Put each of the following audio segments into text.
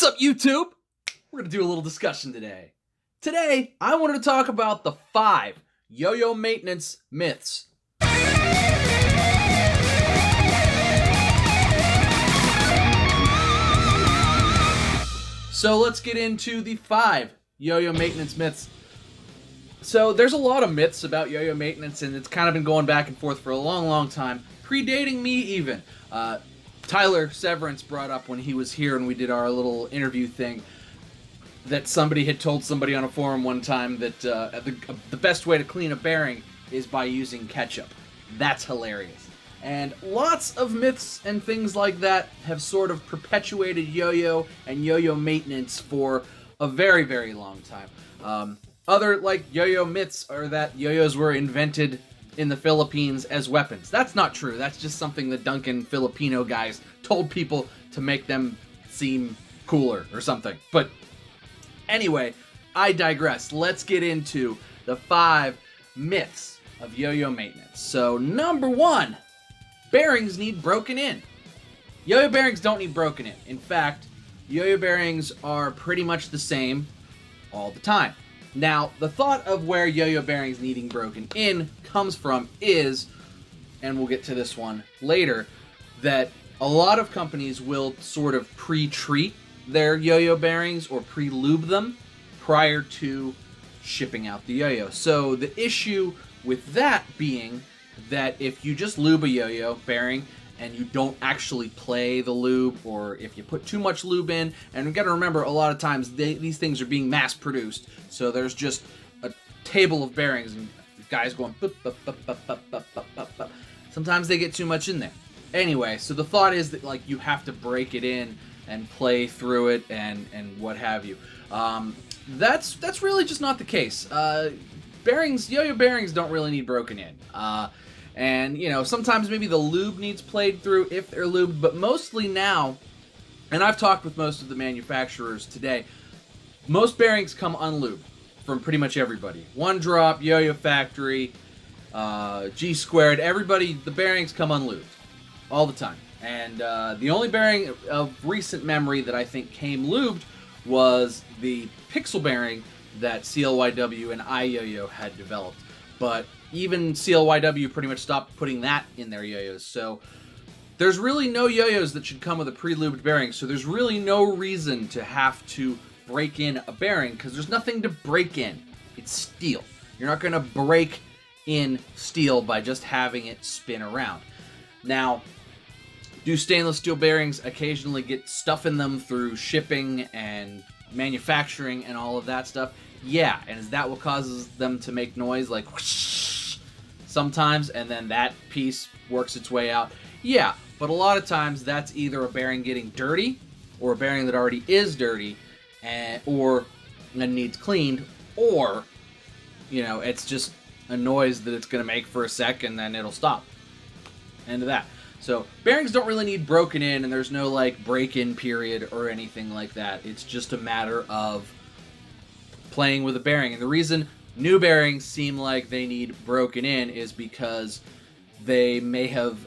What's up, YouTube? We're going to do a little discussion today. Today, I wanted to talk about the 5 yo-yo maintenance myths. So let's get into the 5 yo-yo maintenance myths. So there's a lot of myths about yo-yo maintenance, and it's kind of been going back and forth for a long time, predating me even. Tyler Severance brought up when he was here and we did our little interview thing that somebody had told somebody on a forum one time that the best way to clean a bearing is by using ketchup. That's hilarious. And lots of myths and things like that have sort of perpetuated yo-yo and yo-yo maintenance for a very long time. Other like yo-yo myths are that yo-yos were invented in the Philippines as weapons. That's not true. That's just something the Duncan Filipino guys told people to make them seem cooler or something. But anyway, I digress. Let's get into the 5 myths of yo-yo maintenance. So number 1, bearings need broken in. Yo-yo bearings don't need broken in. In fact, yo-yo bearings are pretty much the same all the time. Now, the thought of where yo-yo bearings needing broken in comes from is, and we'll get to this one later, that a lot of companies will sort of pre-treat their yo-yo bearings or pre-lube them prior to shipping out the yo-yo. So the issue with that being that if you just lube a yo-yo bearing and you don't actually play the lube, or if you put too much lube in, and you gotta remember a lot of times these things are being mass produced, so there's just a table of bearings and guys going boop, boop, boop, boop, boop, boop, boop, boop, boop. Sometimes they get too much in there. Anyway, so the thought is that like you have to break it in and play through it and what have you. That's really just not the case. Yo-yo bearings don't really need broken in. And, you know, sometimes maybe the lube needs played through if they're lubed, but mostly now, and I've talked with most of the manufacturers today, most bearings come unlubed from pretty much everybody. One Drop, Yo-Yo Factory, G Squared, everybody, the bearings come unlubed all the time. And the only bearing of recent memory that I think came lubed was the pixel bearing that CLYW and iYoYo had developed. But even CLYW pretty much stopped putting that in their yo-yos. So there's really no yo-yos that should come with a pre-lubed bearing. So there's really no reason to have to break in a bearing because there's nothing to break in. It's steel. You're not going to break in steel by just having it spin around. Now, do stainless steel bearings occasionally get stuff in them through shipping and manufacturing and all of that stuff? Yeah, and is that what causes them to make noise like whoosh sometimes, and then that piece works its way out? Yeah, but a lot of times that's either a bearing getting dirty or a bearing that already is dirty or needs cleaned, or, you know, it's just a noise that it's going to make for a sec and then it'll stop. End of that. So bearings don't really need broken in, and there's no like break-in period or anything like that. It's just a matter of playing with a bearing. And the reason new bearings seem like they need broken in is because they may have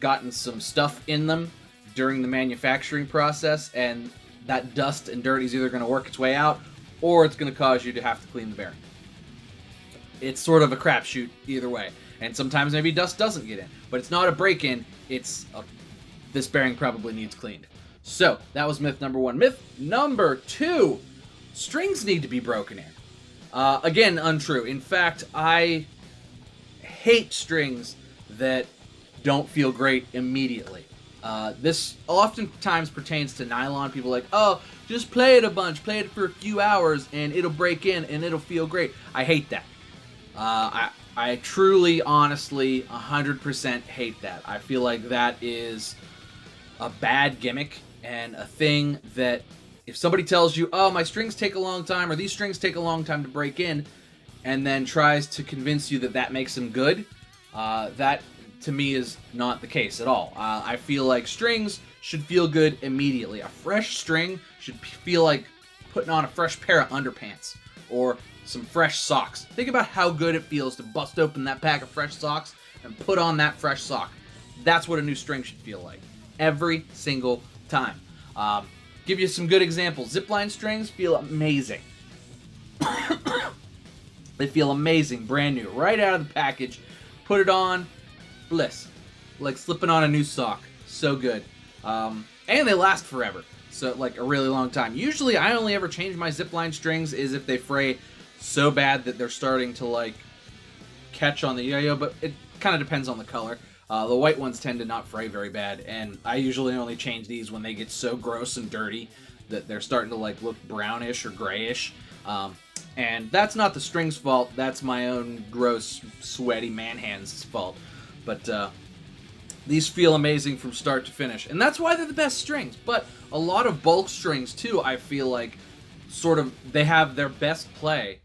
gotten some stuff in them during the manufacturing process, and that dust and dirt is either going to work its way out or it's going to cause you to have to clean the bearing. It's sort of a crapshoot either way. And sometimes maybe dust doesn't get in, but it's not a break-in. It's this bearing probably needs cleaned. So that was myth number 1. Myth number 2. Strings need to be broken in. Again, untrue. In fact, I hate strings that don't feel great immediately. This oftentimes pertains to nylon. People are like, oh, just play it a bunch, play it for a few hours, and it'll break in, and it'll feel great. I hate that. I truly, honestly, 100% hate that. I feel like that is a bad gimmick and a thing that if somebody tells you, oh, my strings take a long time, or these strings take a long time to break in, and then tries to convince you that that makes them good, that, to me, is not the case at all. I feel like strings should feel good immediately. A fresh string should feel like putting on a fresh pair of underpants, or some fresh socks. Think about how good it feels to bust open that pack of fresh socks and put on that fresh sock. That's what a new string should feel like. Every single time. Give you some good examples. Zipline Strings feel amazing. They feel amazing, brand new, right out of the package. Put it on, bliss. Like slipping on a new sock. So good. And they last forever. So, like, a really long time. Usually, I only ever change my Zipline Strings is if they fray so bad that they're starting to, like, catch on the yo-yo, but it kind of depends on the color. The white ones tend to not fray very bad, and I usually only change these when they get so gross and dirty that they're starting to, like, look brownish or grayish. And that's not the string's fault. That's my own gross, sweaty man hands' fault. But these feel amazing from start to finish. And that's why they're the best strings. But a lot of bulk strings, too, I feel like sort of they have their best play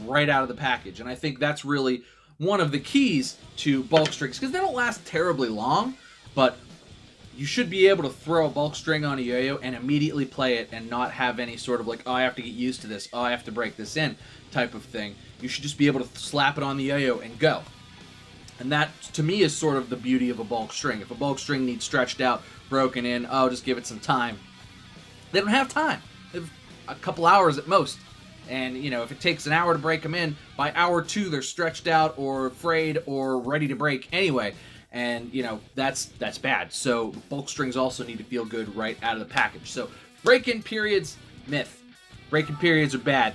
right out of the package. And I think that's really one of the keys to bulk strings. Because they don't last terribly long, but you should be able to throw a bulk string on a yo-yo and immediately play it and not have any sort of like, oh, I have to get used to this, oh, I have to break this in type of thing. You should just be able to slap it on the yo-yo and go. And that, to me, is sort of the beauty of a bulk string. If a bulk string needs stretched out, broken in, oh, just give it some time. They don't have time. They have a couple hours at most. And, you know, if it takes an hour to break them in, by hour 2, they're stretched out or frayed or ready to break anyway. And, you know, that's bad. So bulk strings also need to feel good right out of the package. So break-in periods, myth. Break-in periods are bad.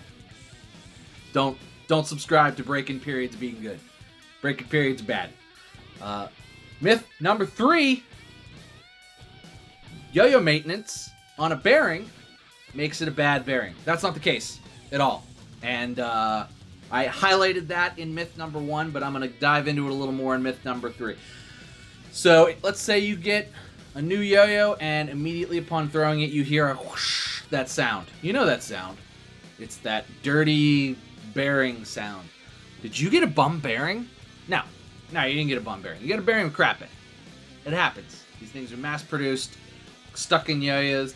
Don't subscribe to break-in periods being good. Break-in periods bad. Myth number 3, yo-yo maintenance on a bearing makes it a bad bearing. That's not the case at all. And I highlighted that in myth number 1, but I'm going to dive into it a little more in myth number 3. So let's say you get a new yo-yo and immediately upon throwing it you hear a whoosh, that sound. You know that sound. It's that dirty bearing sound. Did you get a bum bearing? No, you didn't get a bum bearing. You got a bearing with crap in it. It happens. These things are mass-produced, stuck in yo-yos,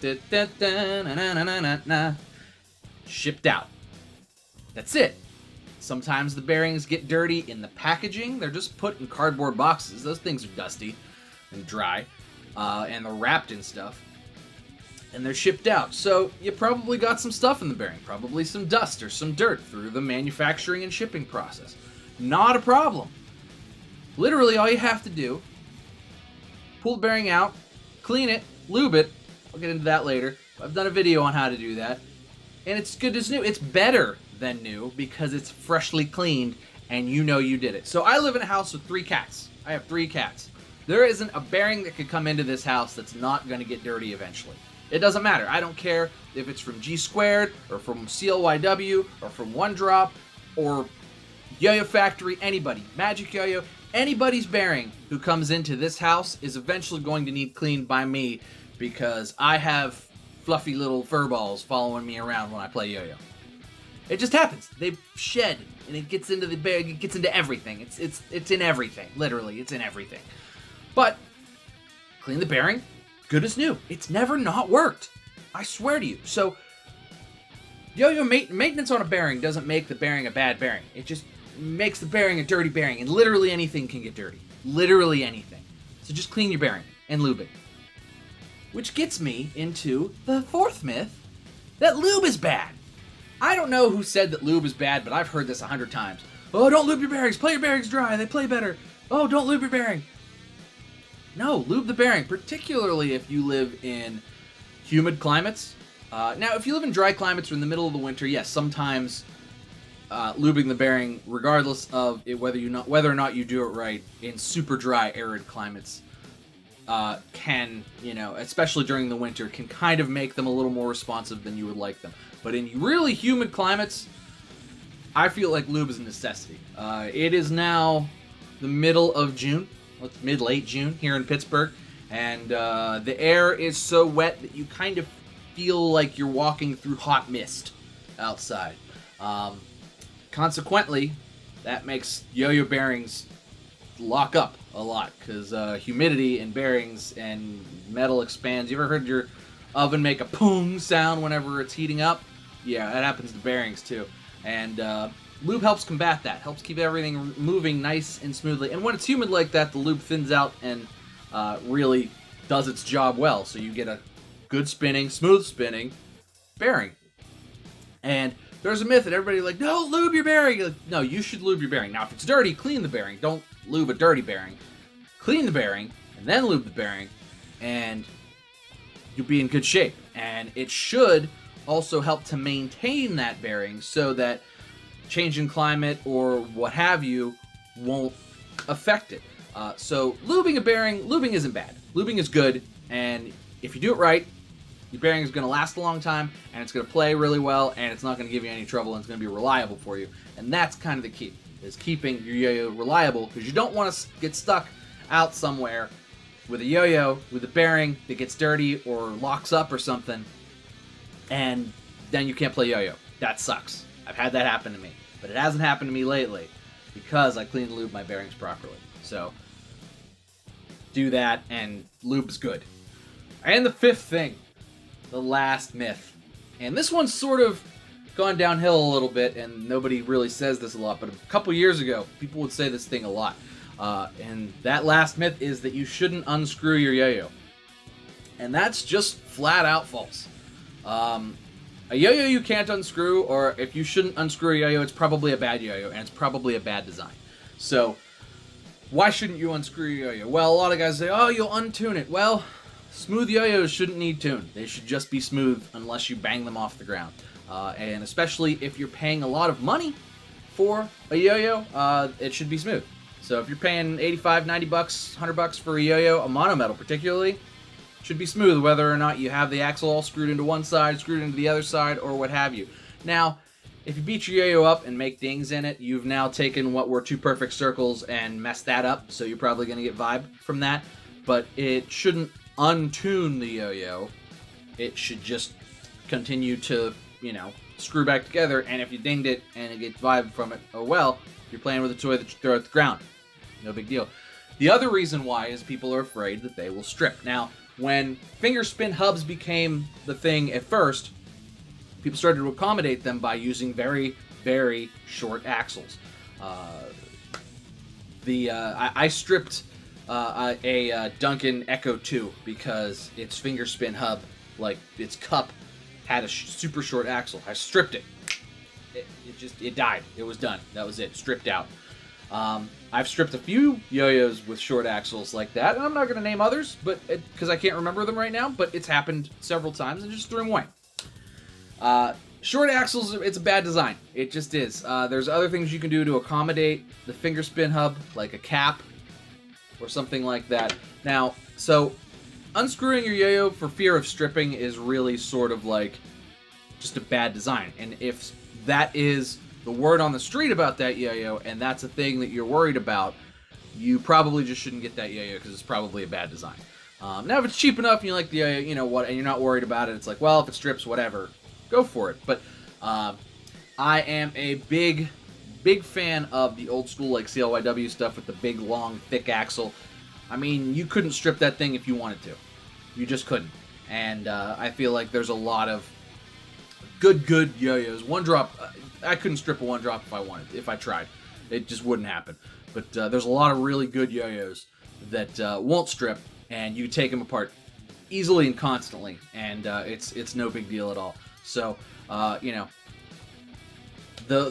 shipped out. That's it. Sometimes the bearings get dirty in the packaging. They're just put in cardboard boxes. Those things are dusty and dry, and they're wrapped in stuff. And they're shipped out. So you probably got some stuff in the bearing, probably some dust or some dirt through the manufacturing and shipping process. Not a problem. Literally all you have to do, pull the bearing out, clean it, lube it. I'll get into that later. I've done a video on how to do that. And it's good as new. It's better than new because it's freshly cleaned and you know you did it. So I live in a house with 3 cats. I have 3 cats. There isn't a bearing that could come into this house that's not going to get dirty eventually. It doesn't matter. I don't care if it's from G Squared or from CLYW or from One Drop or Yo-Yo Factory, anybody. Magic Yo-Yo, anybody's bearing who comes into this house is eventually going to need cleaned by me because I have fluffy little fur balls following me around when I play yo-yo. It just happens. They shed, and it gets into the bearing. It gets into everything. It's in everything. Literally, it's in everything. But clean the bearing, good as new. It's never not worked. I swear to you. So yo-yo maintenance on a bearing doesn't make the bearing a bad bearing. It just makes the bearing a dirty bearing, and literally anything can get dirty. Literally anything. So just clean your bearing and lube it. Which gets me into the 4th myth, that lube is bad. I don't know who said that lube is bad, but I've heard this 100 times. Oh, don't lube your bearings. Play your bearings dry. They play better. Oh, don't lube your bearing. No, lube the bearing, particularly if you live in humid climates. Now, if you live in dry climates or in the middle of the winter, yes, sometimes lubing the bearing, regardless of whether or not you do it right, in super dry, arid climates, can, especially during the winter, can kind of make them a little more responsive than you would like them. But in really humid climates, I feel like lube is a necessity. It is now the middle of June. Well, it's mid-late June here in Pittsburgh. And the air is so wet that you kind of feel like you're walking through hot mist outside. Consequently, that makes yo-yo bearings lock up a lot because humidity in bearings and metal expands. You ever heard your oven make a pong sound whenever it's heating up? Yeah, that happens to bearings too. And lube helps combat that, helps keep everything moving nice and smoothly. And when it's humid like that, the lube thins out and really does its job well. So you get a good spinning, smooth spinning bearing. And there's a myth that everybody's like, no, lube your bearing. Like, no, you should lube your bearing. Now, if it's dirty, clean the bearing. Don't lube a dirty bearing. Clean the bearing, and then lube the bearing, and you'll be in good shape. And it should also help to maintain that bearing so that change in climate or what have you won't affect it. So lubing a bearing, lubing isn't bad. Lubing is good, and if you do it right, your bearing is going to last a long time, and it's going to play really well, and it's not going to give you any trouble, and it's going to be reliable for you. And that's kind of the key, is keeping your yo-yo reliable, because you don't want to get stuck out somewhere with a yo-yo with a bearing that gets dirty or locks up or something, and then you can't play yo-yo. That sucks. I've had that happen to me, but it hasn't happened to me lately because I clean and lube my bearings properly. So do that, and lube's good. And the fifth thing, the last myth. And this one's sort of gone downhill a little bit, and nobody really says this a lot, but a couple years ago, people would say this thing a lot. And that last myth is that you shouldn't unscrew your yo-yo. And that's just flat out false. A yo-yo you can't unscrew, or if you shouldn't unscrew a yo-yo, it's probably a bad yo-yo, and it's probably a bad design. So, why shouldn't you unscrew your yo-yo? Well, a lot of guys say, oh, you'll untune it. Well, smooth yo-yos shouldn't need tune. They should just be smooth unless you bang them off the ground. And especially if you're paying a lot of money for a yo-yo, it should be smooth. So if you're paying 85, 90 bucks, 100 bucks for a yo-yo, a monometal particularly, should be smooth whether or not you have the axle all screwed into one side, screwed into the other side, or what have you. Now, if you beat your yo-yo up and make dings in it, you've now taken what were two perfect circles and messed that up, so you're probably going to get vibe from that. But it shouldn't untune the yo-yo. It should just continue to, screw back together, and if you dinged it and it gets vibe from it, oh well, you're playing with a toy that you throw at the ground. No big deal. The other reason why is people are afraid that they will strip. Now, when finger spin hubs became the thing at first, people started to accommodate them by using very, very short axles. I stripped a Duncan Echo 2 because its finger spin hub, like its cup, had a super short axle. I stripped it. It died. It was done. That was it. Stripped out. I've stripped a few yo-yos with short axles like that, and I'm not going to name others, but because I can't remember them right now, but it's happened several times and just threw them away. Short axles, it's a bad design. It just is. There's other things you can do to accommodate the finger spin hub, like a cap or something like that. Now, so unscrewing your yo-yo for fear of stripping is really sort of like just a bad design. And if that is the word on the street about that yo-yo, and that's a thing that you're worried about, you probably just shouldn't get that yo-yo because it's probably a bad design. Now, if it's cheap enough and you like the yo-yo, you know what, and you're not worried about it, it's like, well, if it strips, whatever, go for it. But I am a big fan of the old school like CLYW stuff with the big, long, thick axle. I mean, you couldn't strip that thing if you wanted to. You just couldn't. And I feel like there's a lot of good yo-yos. One drop, I couldn't strip a one drop if I wanted, if I tried. It just wouldn't happen. But there's a lot of really good yo-yos that won't strip, and you take them apart easily and constantly, and it's no big deal at all. So, the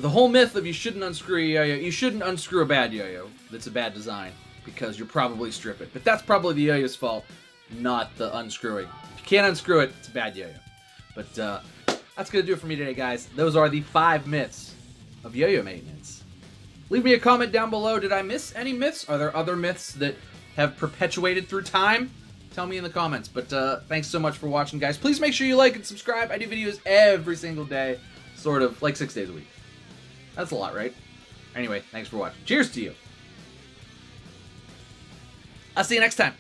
whole myth of you shouldn't unscrew a yo-yo, you shouldn't unscrew a bad yo-yo that's a bad design, because you'll probably strip it. But that's probably the yo-yo's fault, not the unscrewing. If you can't unscrew it, it's a bad yo-yo. But that's going to do it for me today, guys. Those are the 5 myths of yo-yo maintenance. Leave me a comment down below. Did I miss any myths? Are there other myths that have perpetuated through time? Tell me in the comments. But thanks so much for watching, guys. Please make sure you like and subscribe. I do videos every single day, sort of like 6 days a week. That's a lot, right? Anyway, thanks for watching. Cheers to you. I'll see you next time.